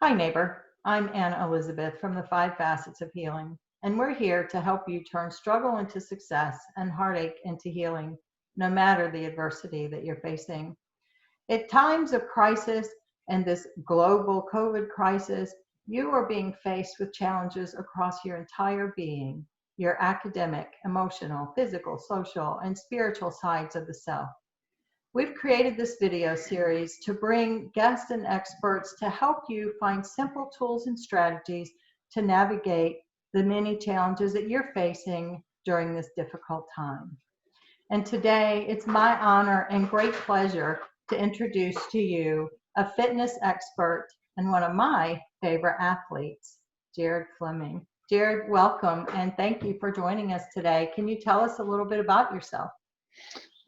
Hi, neighbor. I'm Anna Elizabeth from the Five Facets of Healing, and we're here to help you turn struggle into success and heartache into healing, no matter the adversity that you're facing. At times of crisis and this global COVID crisis, you are being faced with challenges across your entire being, your academic, emotional, physical, social, and spiritual sides of the self. We've created this video series to bring guests and experts to help you find simple tools and strategies to navigate the many challenges that you're facing during this difficult time. And today, it's my honor and great pleasure to introduce to you a fitness expert and one of my favorite athletes, Jared Fleming. Jared, welcome and thank you for joining us today. Can you tell us a little bit about yourself?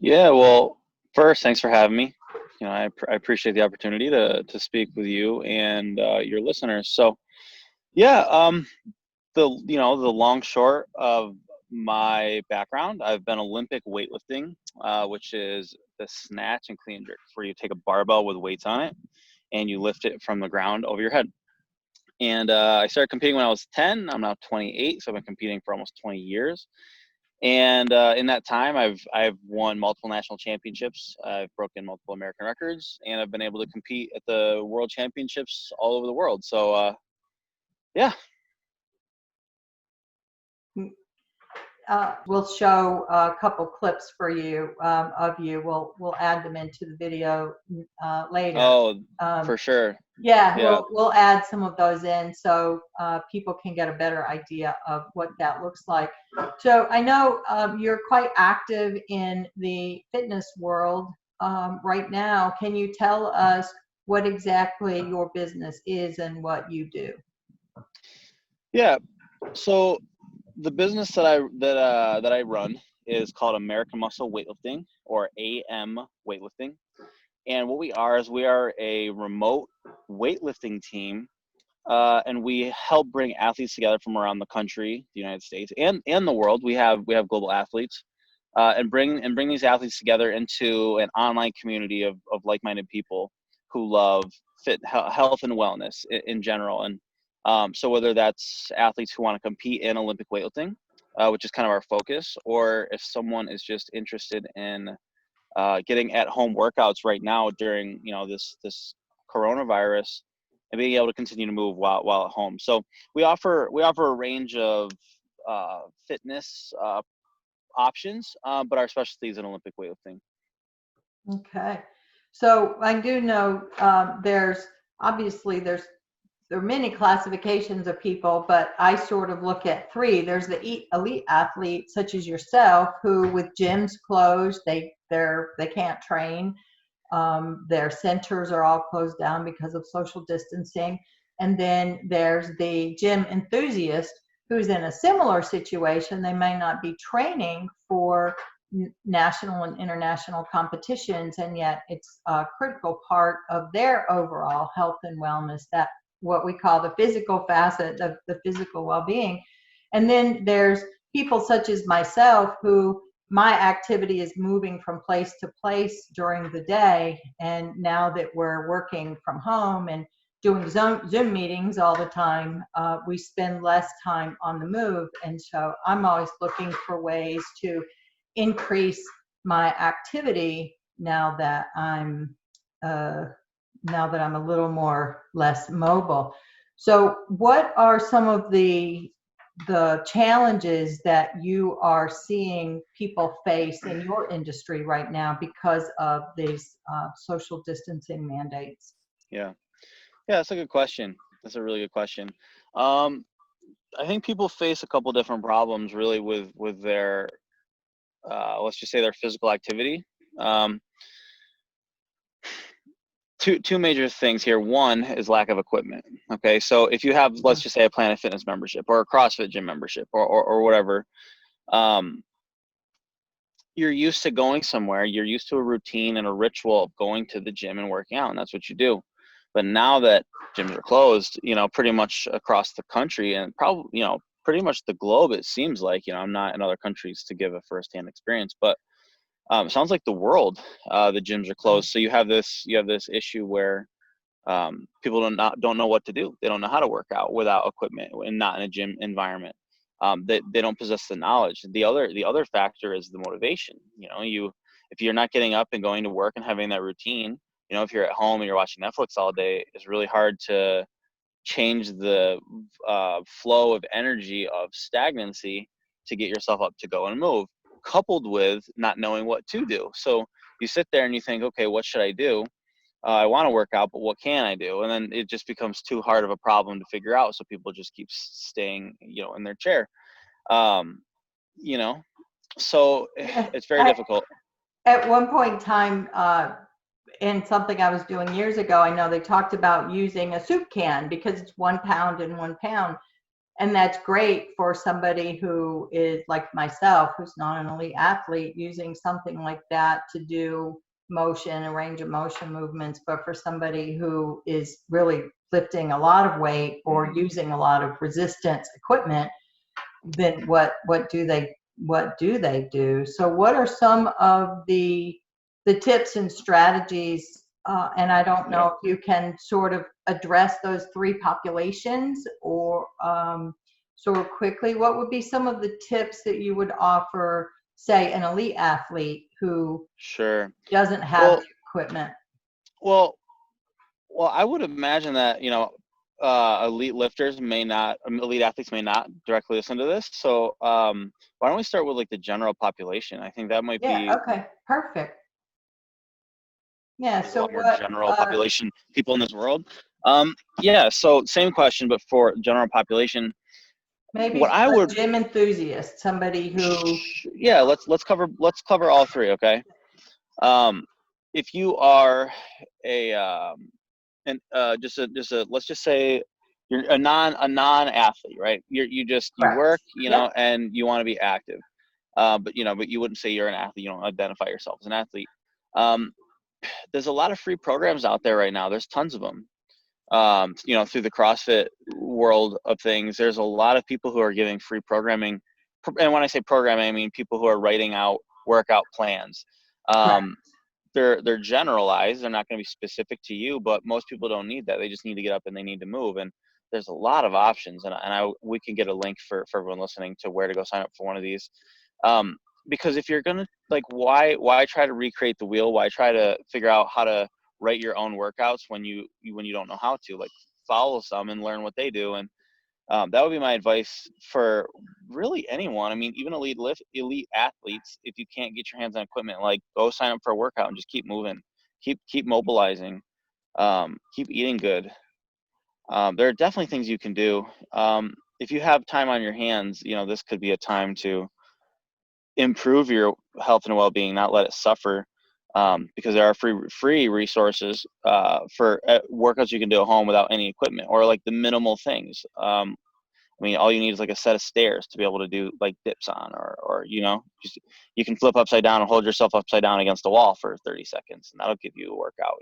Yeah, well, first, thanks for having me. I appreciate the opportunity to speak with you and your listeners. So, yeah, the long short of my background, I've been Olympic weightlifting, which is the snatch and clean and jerk, where you take a barbell with weights on it and you lift it from the ground over your head. And I started competing when I was 10. I'm now 28, so I've been competing for almost 20 years. And in that time, I've won multiple national championships. I've broken multiple American records, and I've been able to compete at the world championships all over the world. So, yeah. We'll show a couple clips for you of you. We'll add them into the video later. Oh, for sure. Yeah, Yeah. we'll add some of those in so people can get a better idea of what that looks like. So I know you're quite active in the fitness world right now. Can you tell us what exactly your business is and what you do? Yeah. So the business that I run is called American Muscle Weightlifting, or AM Weightlifting. And what we are is we are a remote weightlifting team. And we help bring athletes together from around the country, the United States, and the world. We have global athletes, and bring these athletes together into an online community of like-minded people who love health and wellness in general. And so whether that's athletes who want to compete in Olympic weightlifting, which is kind of our focus, or if someone is just interested in getting at-home workouts right now during this coronavirus, and being able to continue to move while at home. So we offer a range of fitness options, but our specialty is in Olympic weightlifting. Okay, so I do know there are many classifications of people, but I sort of look at three. There's the elite athletes, such as yourself, who with gyms closed, they can't train. Their centers are all closed down because of social distancing. And then there's the gym enthusiast who's in a similar situation. They may not be training for national and international competitions, and yet it's a critical part of their overall health and wellness, that what we call the physical facet of the physical well-being. And then there's people such as myself, who my activity is moving from place to place during the day. And now that we're working from home and doing Zoom meetings all the time, we spend less time on the move. And so I'm always looking for ways to increase my activity now that I'm a little more less mobile. So what are some of the challenges that you are seeing people face in your industry right now because of these social distancing mandates? Yeah, that's a good question. That's a really good question. I think people face a couple different problems really with their let's just say their physical activity. Two major things here. One is lack of equipment. Okay, so if you have, let's just say, a Planet Fitness membership or a CrossFit gym membership or whatever, you're used to going somewhere. You're used to a routine and a ritual of going to the gym and working out, and that's what you do. But now that gyms are closed, pretty much across the country and probably, pretty much the globe, it seems like, I'm not in other countries to give a firsthand experience, but it sounds like the world, the gyms are closed. So you have this issue where People don't know what to do. They don't know how to work out without equipment and not in a gym environment. They don't possess the knowledge. The other factor is the motivation. If you're not getting up and going to work and having that routine, if you're at home and you're watching Netflix all day, it's really hard to change the flow of energy of stagnancy to get yourself up to go and move, coupled with not knowing what to do. So you sit there and you think, okay, what should I do? I want to work out, but what can I do? And then it just becomes too hard of a problem to figure out. So people just keep staying, in their chair. Um, so it's very difficult. At one point in time, in something I was doing years ago, I know they talked about using a soup can because it's 1 pound and 1 pound. And that's great for somebody who is like myself, who's not an elite athlete, using something like that to do motion and range of motion movements. But for somebody who is really lifting a lot of weight or using a lot of resistance equipment, then what do they do? So what are some of the tips and strategies? And I don't know if you can sort of address those 3 populations or sort of quickly. What would be some of the tips that you would offer, say, an elite athlete who doesn't have the equipment? Well, I would imagine that, elite athletes may not directly listen to this. So why don't we start with like the general population? I think that might be okay, perfect. Yeah, so what general population people in this world. So same question, but for general population. Maybe what I would gym enthusiast, somebody who let's cover all 3, okay? If you are let's just say you're a non-athlete, right? You work, and you want to be active, but you wouldn't say you're an athlete. You don't identify yourself as an athlete. There's a lot of free programs out there right now. There's tons of them. Through the CrossFit world of things, there's a lot of people who are giving free programming. And when I say programming, I mean people who are writing out workout plans. They're generalized. They're not going to be specific to you, but most people don't need that. They just need to get up and they need to move. And there's a lot of options. And we can get a link for everyone listening to where to go sign up for one of these. Because if you're going to, like, why try to recreate the wheel? Why try to figure out how to write your own workouts when you don't know how to? Like, follow some and learn what they do. And that would be my advice for really anyone. I mean, even elite athletes, if you can't get your hands on equipment, like, go sign up for a workout and just keep moving, keep mobilizing, keep eating good. There are definitely things you can do. If you have time on your hands, this could be a time to improve your health and well-being, not let it suffer. Because there are free resources for workouts you can do at home without any equipment, or like the minimal things. I mean, all you need is like a set of stairs to be able to do like dips on, or just, you can flip upside down and hold yourself upside down against a wall for 30 seconds, and that'll give you a workout.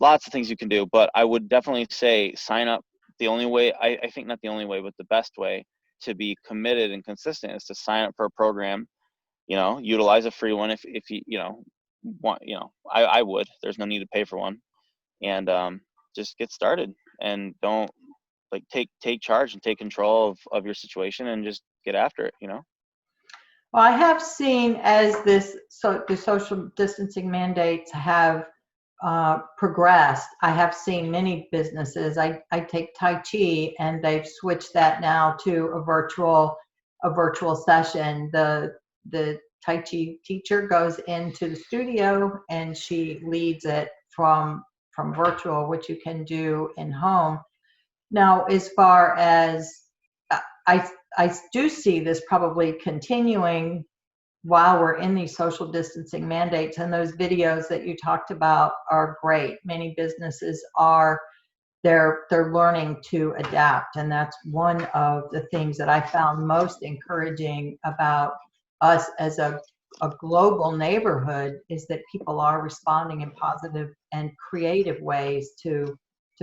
Lots of things you can do, but I would definitely say sign up. The only way, I think, not the only way, but the best way to be committed and consistent is to sign up for a program. Utilize a free one if you want. I would. There's no need to pay for one, and just get started, and don't take charge and take control of your situation and just get after it. Well, I have seen as the social distancing mandates have progressed, I have seen many businesses. I take Tai Chi, and they've switched that now to a virtual session. The Tai Chi teacher goes into the studio and she leads it from virtual, which you can do in home. Now, as far as I do see this probably continuing while we're in these social distancing mandates, and those videos that you talked about are great. Many businesses they're learning to adapt, and that's one of the things that I found most encouraging about us as a global neighborhood, is that people are responding in positive and creative ways to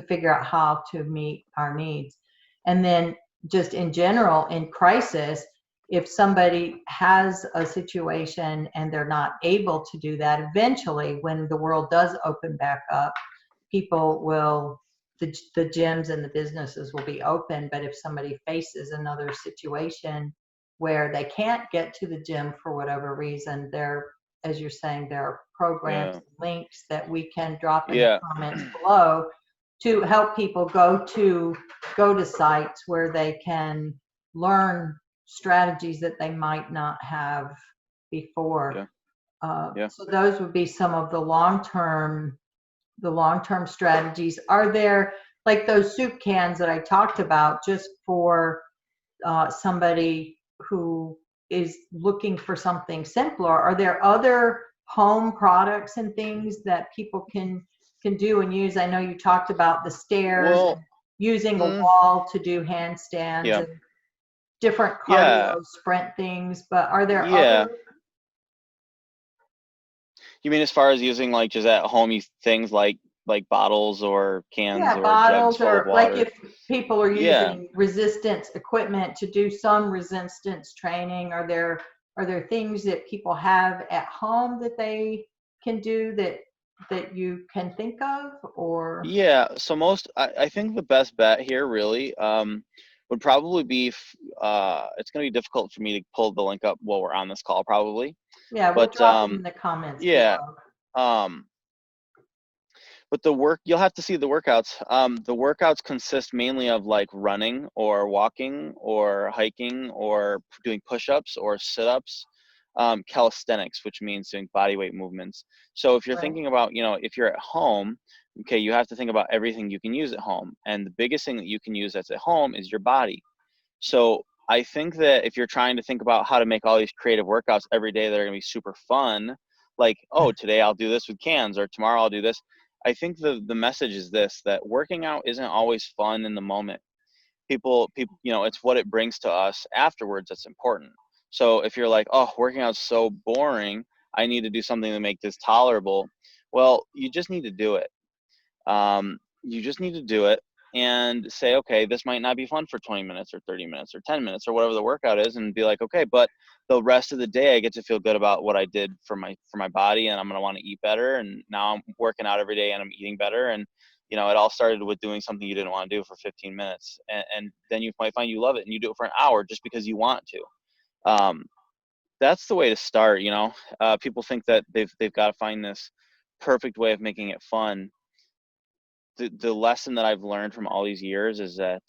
figure out how to meet our needs. And then just in general, in crisis, if somebody has a situation and they're not able to do that, eventually when the world does open back up, people will, the gyms and the businesses will be open, but if somebody faces another situation where they can't get to the gym for whatever reason, there, as you're saying, there are programs, Yeah. links that we can drop in the Yeah. comments below to help people go to sites where they can learn strategies that they might not have before. Yeah. Yeah. So those would be some of the long term strategies. Are there, like those soup cans that I talked about, just for somebody who is looking for something simpler? Are there other home products and things that people can do and use? I know you talked about the stairs and Well, using a mm, wall to do handstands yeah. and different Yeah. cardio sprint things, but are there Yeah. other? You mean as far as using like just at home things like bottles or cans Yeah, or jugs bottles, full of or like water? if people are Yeah. using resistance equipment to do some resistance training, are there things that people have at home that they can do that you can think of, or? Yeah. So I think the best bet here really would probably be it's going to be difficult for me to pull the link up while we're on this call probably. Yeah, we'll But drop it in the comments yeah. below. Um But you'll have to see the workouts. The workouts consist mainly of like running or walking or hiking or doing push-ups or sit-ups, calisthenics, which means doing body weight movements. So if you're Right. thinking about, if you're at home, okay, you have to think about everything you can use at home. And the biggest thing that you can use that's at home is your body. So I think that if you're trying to think about how to make all these creative workouts every day that are going to be super fun, like, oh, today I'll do this with cans or tomorrow I'll do this. I think the message is this, that working out isn't always fun in the moment. People, it's what it brings to us afterwards that's important. So if you're like, oh, working out's so boring, I need to do something to make this tolerable. Well, you just need to do it. You just need to do it and say, okay, this might not be fun for 20 minutes or 30 minutes or 10 minutes or whatever the workout is, and be like, okay, but the rest of the day I get to feel good about what I did for my body, and I'm going to want to eat better. And now I'm working out every day and I'm eating better. And, it all started with doing something you didn't want to do for 15 minutes. And then you might find you love it and you do it for an hour just because you want to. That's the way to start. People think that they've got to find this perfect way of making it fun. The lesson that I've learned from all these years is that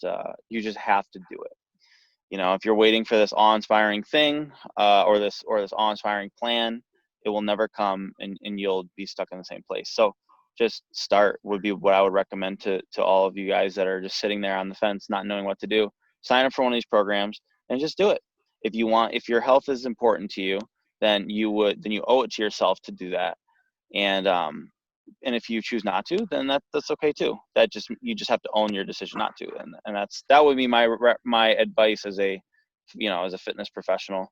you just have to do it. If you're waiting for this awe-inspiring thing or this awe-inspiring plan, it will never come, and you'll be stuck in the same place. So just start would be what I would recommend to all of you guys that are just sitting there on the fence, not knowing what to do. Sign up for one of these programs and just do it. If your health is important to you, then you owe it to yourself to do that. And if you choose not to, then that's okay too. You just have to own your decision not to, and that would be my advice as a fitness professional.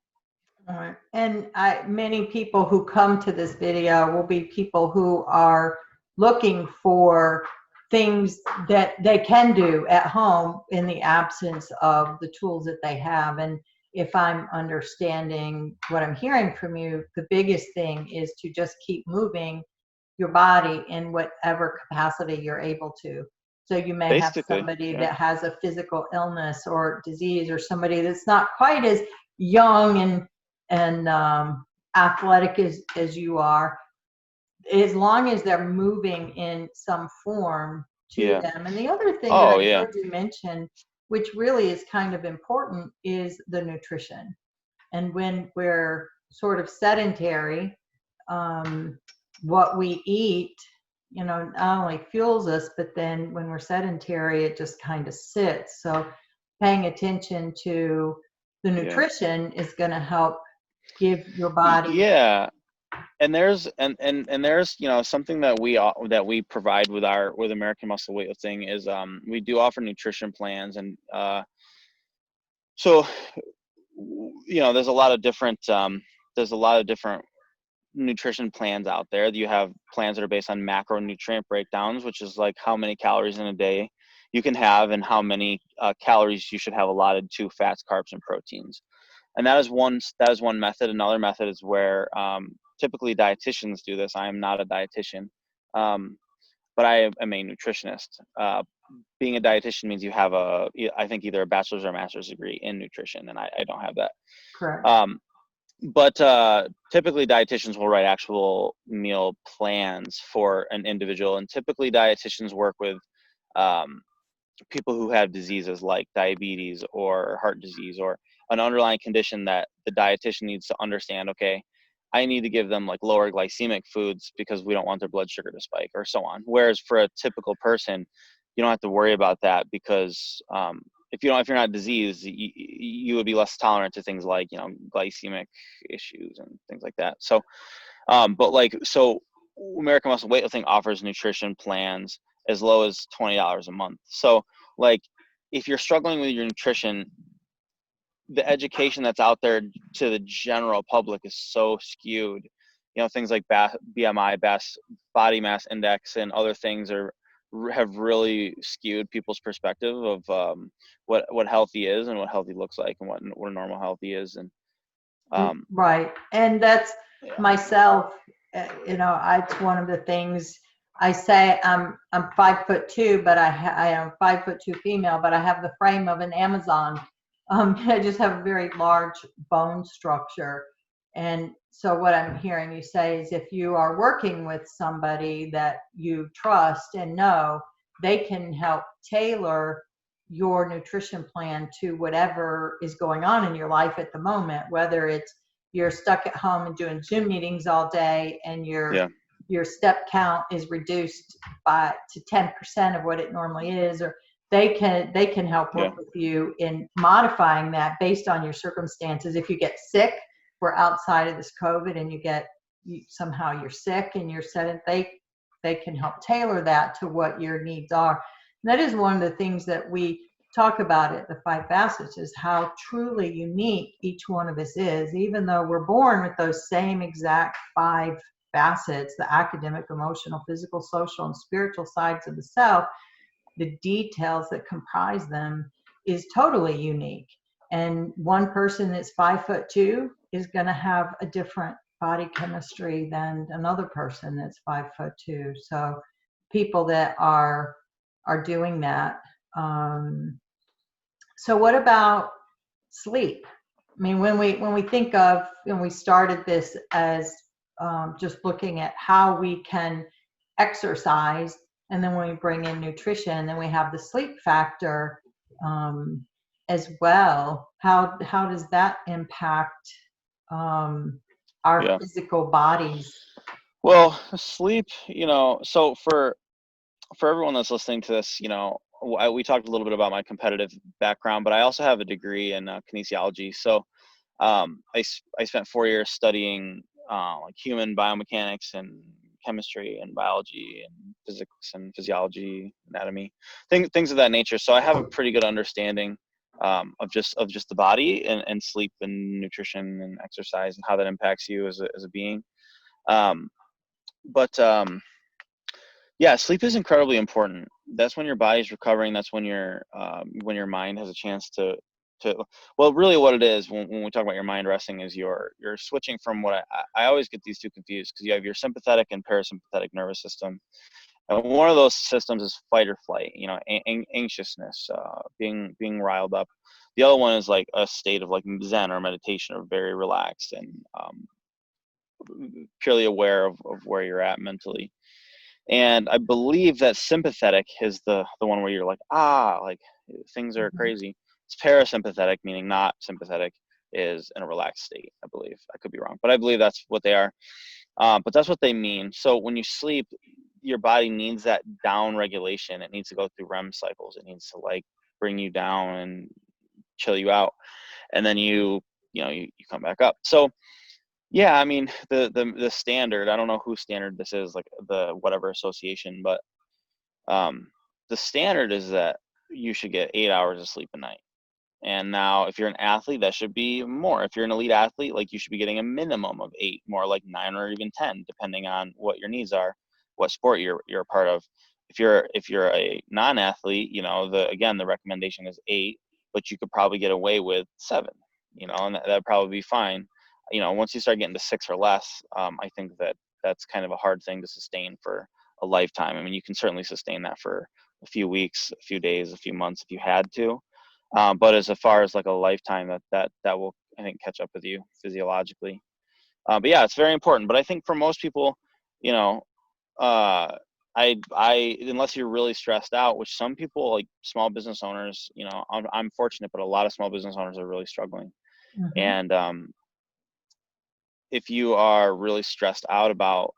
All right. And many people who come to this video will be people who are looking for things that they can do at home in the absence of the tools that they have. And if I'm understanding what I'm hearing from you, the biggest thing is to just keep moving your body in whatever capacity you're able to. So you may have Basically, somebody yeah, that has a physical illness or disease, or somebody that's not quite as young and athletic as you are, as long as they're moving in some form to yeah. them. And the other thing that Oh, I yeah, heard you mention, which really is kind of important, is the nutrition. And when we're sort of sedentary, um, what we eat, not only fuels us, but then when we're sedentary, it just kind of sits. So paying attention to the yeah, nutrition is going to help give your body. yeah. And there's something that we provide with American Muscle Weightlifting is we do offer nutrition plans. And so there's a lot of different nutrition plans out there. You have plans that are based on macronutrient breakdowns, which is like how many calories in a day you can have and how many calories you should have allotted to fats, carbs, and proteins. And that is one method. Another method is where typically dietitians do this. I am not a dietitian, um, but I am a nutritionist. Being a dietitian means you have I think either a bachelor's or a master's degree in nutrition, and I don't have that. Correct. But typically dietitians will write actual meal plans for an individual, and typically dietitians work with people who have diseases like diabetes or heart disease or an underlying condition that the dietitian needs to understand. Okay, I need to give them like lower glycemic foods because we don't want their blood sugar to spike, or so on. Whereas for a typical person, you don't have to worry about that, because if you're not diseased, you would be less tolerant to things like, glycemic issues and things like that. So so American Muscle Weightlifting offers nutrition plans as low as $20 a month. So like, if you're struggling with your nutrition, the education that's out there to the general public is so skewed. Things like BMI, body mass index, and other things have really skewed people's perspective of what healthy is and what healthy looks like, and what normal healthy is. And right. And that's yeah. myself, it's one of the things I say. I'm 5'2", but I am 5'2" female, but I have the frame of an Amazon. I just have a very large bone structure. And so what I'm hearing you say is, if you are working with somebody that you trust and know, they can help tailor your nutrition plan to whatever is going on in your life at the moment, whether it's you're stuck at home and doing Zoom meetings all day, and your step count is reduced to 10% of what it normally is, or they can help work with you in modifying that based on your circumstances. If you get sick, we're outside of this COVID, and somehow you're sick and you're they can help tailor that to what your needs are. And that is one of the things that we talk about at the 5 Facets, is how truly unique each one of us is. Even though we're born with those same exact 5 facets, the academic, emotional, physical, social, and spiritual sides of the self, the details that comprise them is totally unique. And one person that's 5'2" is going to have a different body chemistry than another person that's 5'2". So people that are doing that. So what about sleep? I mean, when we think of, when we started this as just looking at how we can exercise, and then when we bring in nutrition, then we have the sleep factor as well. How does that impact our physical bodies? Well, sleep, so for everyone that's listening to this, we talked a little bit about my competitive background, but I also have a degree in kinesiology. So I spent 4 years studying like human biomechanics and chemistry and biology and physics and physiology, anatomy, things of that nature. So I have a pretty good understanding of just the body, and sleep and nutrition and exercise, and how that impacts you as a being. Yeah, sleep is incredibly important. That's when your body's recovering. That's when your mind has a chance to well, really what it is when we talk about your mind resting is you're switching from what I always get these two confused, because you have your sympathetic and parasympathetic nervous system. And one of those systems is fight or flight, anxiousness, being riled up. The other one is like a state of like Zen or meditation, or very relaxed and purely aware of where you're at mentally. And I believe that sympathetic is the one where you're like, like things are crazy. It's parasympathetic, meaning not sympathetic, is in a relaxed state, I believe. I could be wrong, but I believe that's what they are. But that's what they mean. So when you sleep, your body needs that down regulation. It needs to go through REM cycles. It needs to like bring you down and chill you out. And then you come back up. So yeah, I mean, the standard, I don't know whose standard this is, like the whatever association, but the standard is that you should get 8 hours of sleep a night. And now if you're an athlete, that should be more. If you're an elite athlete, like you should be getting a minimum of 8, more like 9 or even 10, depending on what your needs are, what sport you're a part of. If you're a non-athlete, the recommendation is 8, but you could probably get away with 7, and that'd probably be fine. Once you start getting to 6 or less, I think that's kind of a hard thing to sustain for a lifetime. I mean, you can certainly sustain that for a few weeks, a few days, a few months if you had to. But as far as like a lifetime, that will, I think, catch up with you physiologically. But yeah, it's very important. But I think for most people, you know, I unless you're really stressed out, which some people, like small business owners, you know, I'm fortunate, but a lot of small business owners are really struggling. Mm-hmm. And if you are really stressed out about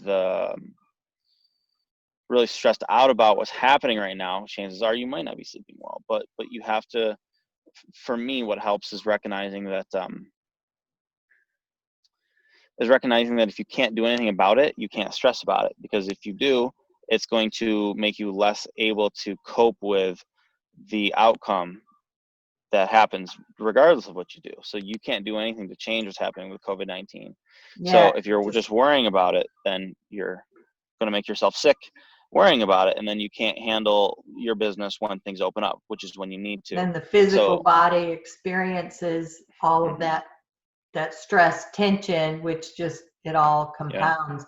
the what's happening right now, chances are you might not be sleeping well. But you have to. For me, what helps is recognizing that if you can't do anything about it, you can't stress about it, because if you do, it's going to make you less able to cope with the outcome that happens regardless of what you do. So you can't do anything to change what's happening with COVID-19. Yeah. So if you're just worrying about it, then you're going to make yourself sick worrying about it, and then you can't handle your business when things open up, which is when you need to. Then the physical So body experiences all of mhm, that stress, tension, which just it all yeah, compounds.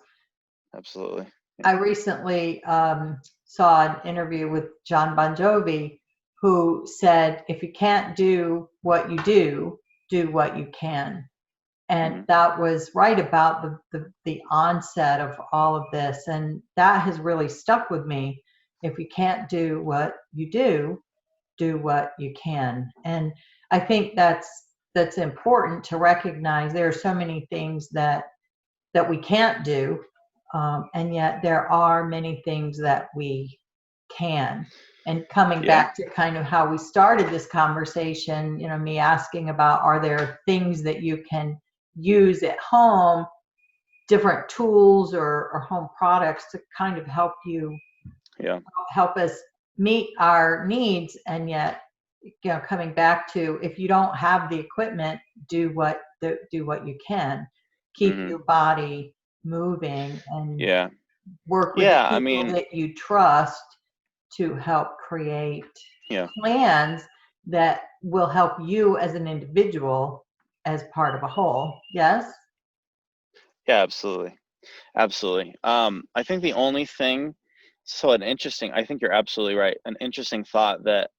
absolutely. I recently saw an interview with John Bon Jovi, who said, "If you can't do what you do what you can." And Hmm. that was right about the onset of all of this, and that has really stuck with me. If you can't do what you do what you can. And I think that's important to recognize. There are so many things that we can't do, and yet there are many things that we can. And coming Yeah, back to kind of how we started this conversation, you know, me asking about, are there things that you can use at home, different tools or home products to kind of yeah, help us meet our needs, and yet, you know, coming back to, if you don't have the equipment, do what you can. Keep hmm, your body moving and yeah, work with the yeah. I people mean, that you trust to help create yeah, plans that will help you as an individual as part of a whole. Yes? yeah, absolutely, absolutely. I think the only thing, so an interesting, I think you're absolutely right. An interesting thought that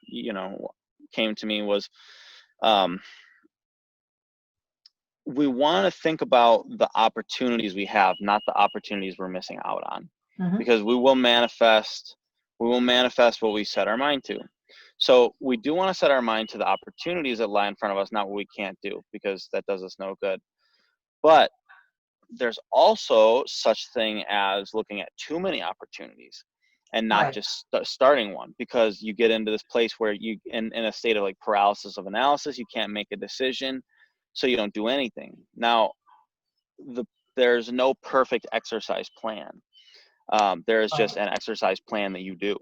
you know came to me was, um, we want to think about the opportunities we have, not the opportunities we're missing out on, Mm-hmm. because we will manifest what we set our mind to. So we do want to set our mind to the opportunities that lie in front of us, not what we can't do, because that does us no good. But there's also such thing as looking at too many opportunities and not Right. just starting one, because you get into this place where you in a state of like paralysis of analysis, you can't make a decision, so you don't do anything. Now the there's no perfect exercise plan. There is Right. just an exercise plan that you do.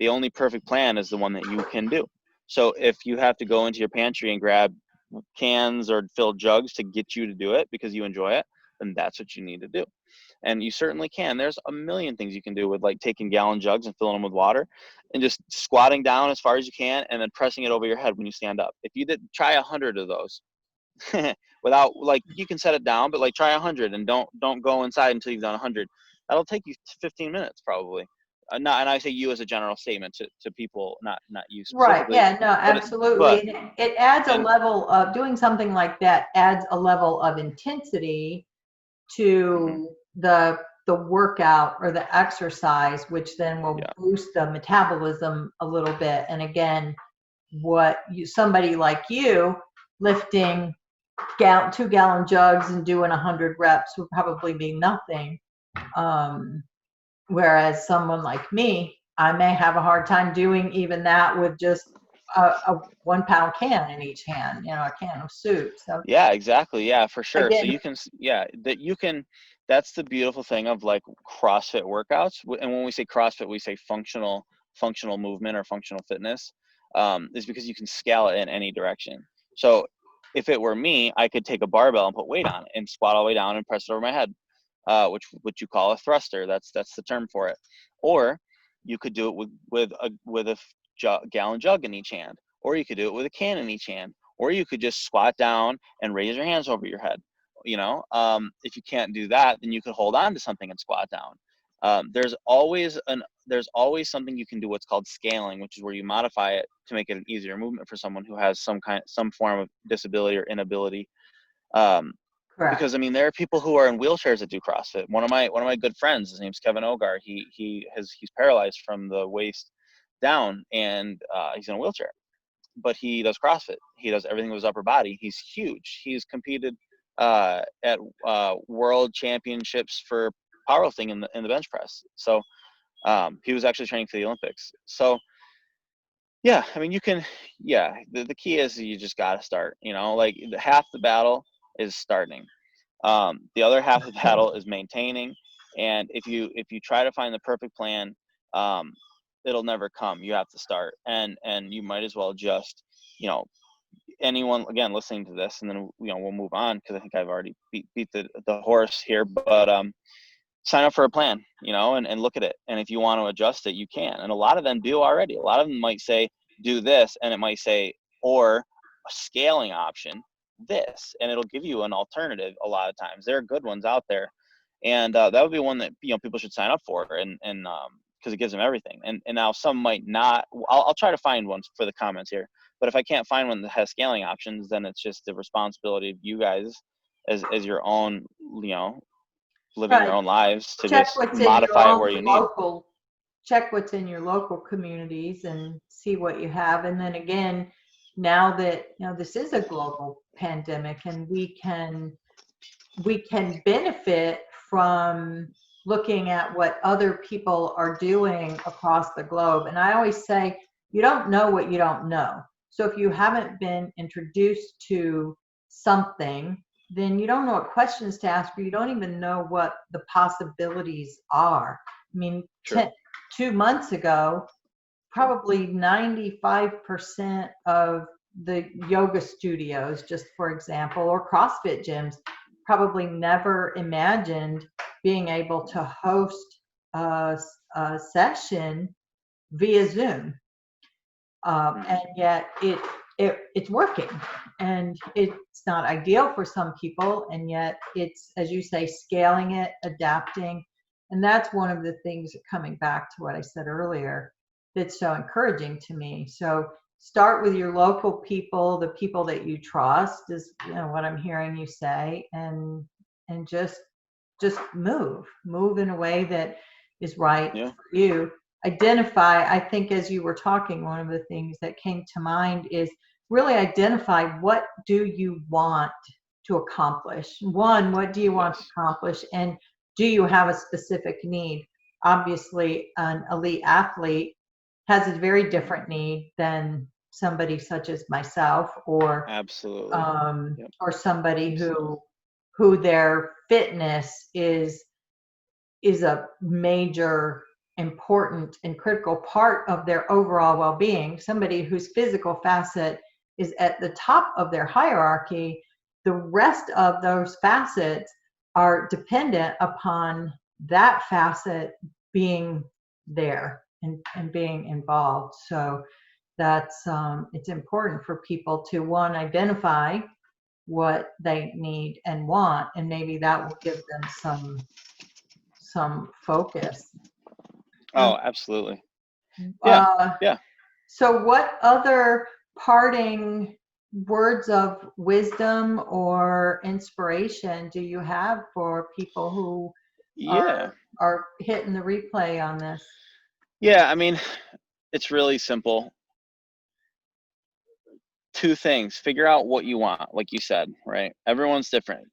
The only perfect plan is the one that you can do. So if you have to go into your pantry and grab cans or fill jugs to get you to do it because you enjoy it, then that's what you need to do. And you certainly can. There's a million things you can do with like taking gallon jugs and filling them with water and just squatting down as far as you can and then pressing it over your head when you stand up. If you did try 100 of those, without, like, you can set it down, but like try 100 and don't go inside until you've done 100. That'll take you 15 minutes probably. Not, and I say you as a general statement to people, not you Right. specifically, Yeah, no, but absolutely. And it adds a and level of doing something like that, adds a level of intensity mhm, to the workout or the exercise, which then will yeah, boost the metabolism a little bit. And again, what you, somebody like you lifting 2 gallon jugs and doing 100 reps would probably be nothing. Um, Whereas someone like me, I may have a hard time doing even that with just a 1 pound can in each hand, you know, a can of soup. So yeah, exactly, yeah, for sure. So again, you can, yeah, that you can. That's the beautiful thing of like CrossFit workouts. And when we say CrossFit, we say functional movement or functional fitness, is because you can scale it in any direction. So if it were me, I could take a barbell and put weight on it and squat all the way down and press it over my head, which what you call a thruster. That's the term for it. Or you could do it with a gallon jug in each hand, or you could do it with a can in each hand, or you could just squat down and raise your hands over your head. If you can't do that, then you could hold on to something and squat down. there's always something you can do, what's called scaling, which is where you modify it to make it an easier movement for someone who has some form of disability or inability. Um, Correct. because I mean, there are people who are in wheelchairs that do CrossFit. One of my good friends, his name's Kevin Ogar. He's paralyzed from the waist down, and he's in a wheelchair, but he does CrossFit. He does everything with his upper body. He's huge. He's competed at world championships for powerlifting in the bench press. So he was actually training for the Olympics. So yeah, I mean, the key is you just got to start, like half the battle is starting. The other half of the battle is maintaining. And if you try to find the perfect plan, it'll never come. You have to start, and you might as well just, anyone again listening to this, and then we'll move on, because I think I've already beat the horse here. But sign up for a plan, and look at it. And if you want to adjust it, you can. And a lot of them do already. A lot of them might say, do this, and it might say, or a scaling option, this, and it'll give you an alternative. A lot of times there are good ones out there. And that would be one that, people should sign up for, and because it gives them everything. And now some might not. I'll try to find ones for the comments here. But if I can't find one that has scaling options, then it's just the responsibility of you guys as your own, living your Right. own lives, to Check just what's in your modify it own where you need. local, check what's in your local communities and see what you have. And then again, now that, this is a global pandemic, and we can benefit from looking at what other people are doing across the globe. And I always say, you don't know what you don't know. So if you haven't been introduced to something, then you don't know what questions to ask, or you don't even know what the possibilities are. I mean, True. 2 months ago, probably 95% of the yoga studios, just for example, or CrossFit gyms, probably never imagined being able to host a session via Zoom. And yet it's working, and it's not ideal for some people, and yet it's, as you say, scaling it, adapting. And that's one of the things, coming back to what I said earlier, that's so encouraging to me. So start with your local people, the people that you trust, is what I'm hearing you say, and just move in a way that is right Yeah. for you. Identify, I think, as you were talking, one of the things that came to mind is really identify, what do you want to accomplish? One, what do you want to Yes. accomplish? And do you have a specific need? Obviously, an elite athlete has a very different need than somebody such as myself, Absolutely. Yep. or somebody Absolutely. who their fitness is a major, important, and critical part of their overall well-being. Somebody whose physical facet is at the top of their hierarchy, the rest of those facets are dependent upon that facet being there and being involved. So that's it's important for people to, one, identify what they need and want, and maybe that will give them some focus. Oh, absolutely. Yeah. Uh, Yeah. so what other parting words of wisdom or inspiration do you have for people who Yeah. are hitting the replay on this? Yeah. I mean, it's really simple. Two things: figure out what you want, like you said, right? Everyone's different.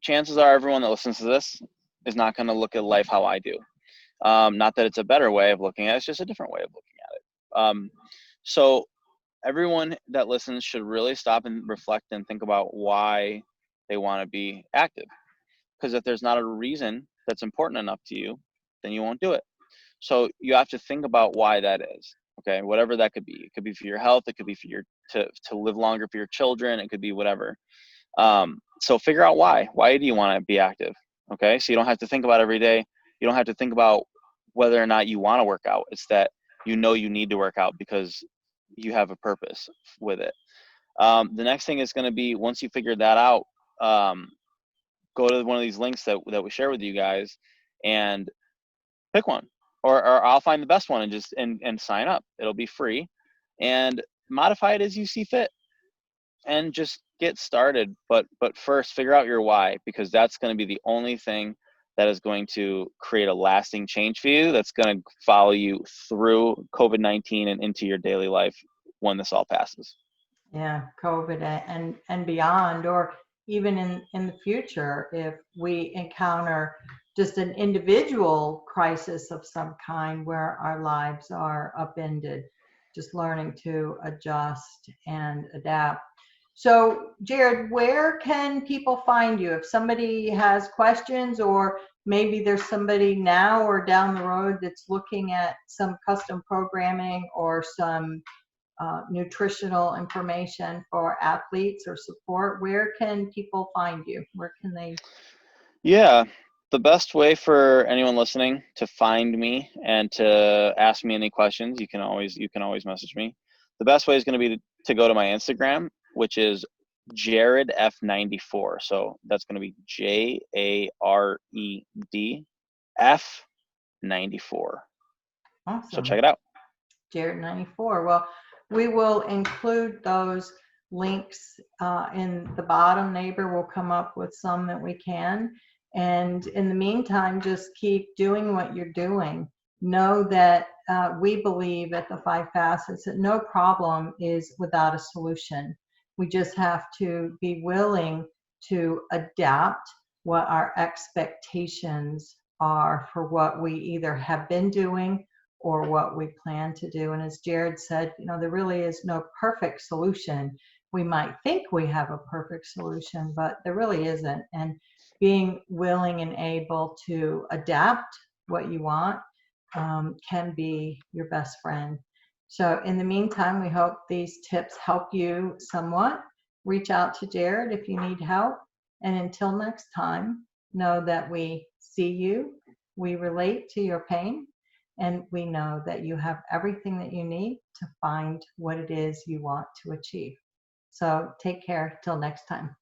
Chances are everyone that listens to this is not going to look at life how I do. Not that it's a better way of looking at it, it's just a different way of looking at it. So everyone that listens should really stop and reflect and think about why they want to be active. Because if there's not a reason that's important enough to you, then you won't do it. So you have to think about why that is. Okay, whatever that could be. It could be for your health. It could be for your to live longer for your children. It could be whatever. So figure out why. Why do you want to be active? Okay, so you don't have to think about every day. You don't have to think about whether or not you want to work out. It's that you need to work out because you have a purpose with it. The next thing is going to be, once you figure that out, go to one of these links that we share with you guys, and Pick one, or I'll find the best one and just and sign up. It'll be free, and modify it as you see fit, and just get started. But first, figure out your why, because that's going to be the only thing that is going to create a lasting change for you. That's going to follow you through COVID-19 and into your daily life when this all passes. Yeah, COVID and beyond, or even in the future, if we encounter just an individual crisis of some kind where our lives are upended, just learning to adjust and adapt. So, Jared, where can people find you if somebody has questions, or maybe there's somebody now or down the road that's looking at some custom programming or some nutritional information for athletes or support? Where can people find you? Where can they? Yeah, the best way for anyone listening to find me and to ask me any questions, you can always message me. The best way is going to be to go to my Instagram, which is Jared F94. So that's going to be JARED F94. So check Awesome. it out. Jared 94. Well, we will include those links in the bottom. Neighbor will come up with some that we can. And in the meantime, just keep doing what you're doing. Know that we believe at the Five Facets that no problem is without a solution. We just have to be willing to adapt what our expectations are for what we either have been doing or what we plan to do. And as Jared said, there really is no perfect solution. We might think we have a perfect solution, but there really isn't. And being willing and able to adapt what you want can be your best friend. So in the meantime, we hope these tips help you somewhat. Reach out to Jared if you need help. And until next time, know that we see you, we relate to your pain, and we know that you have everything that you need to find what it is you want to achieve. So take care till next time.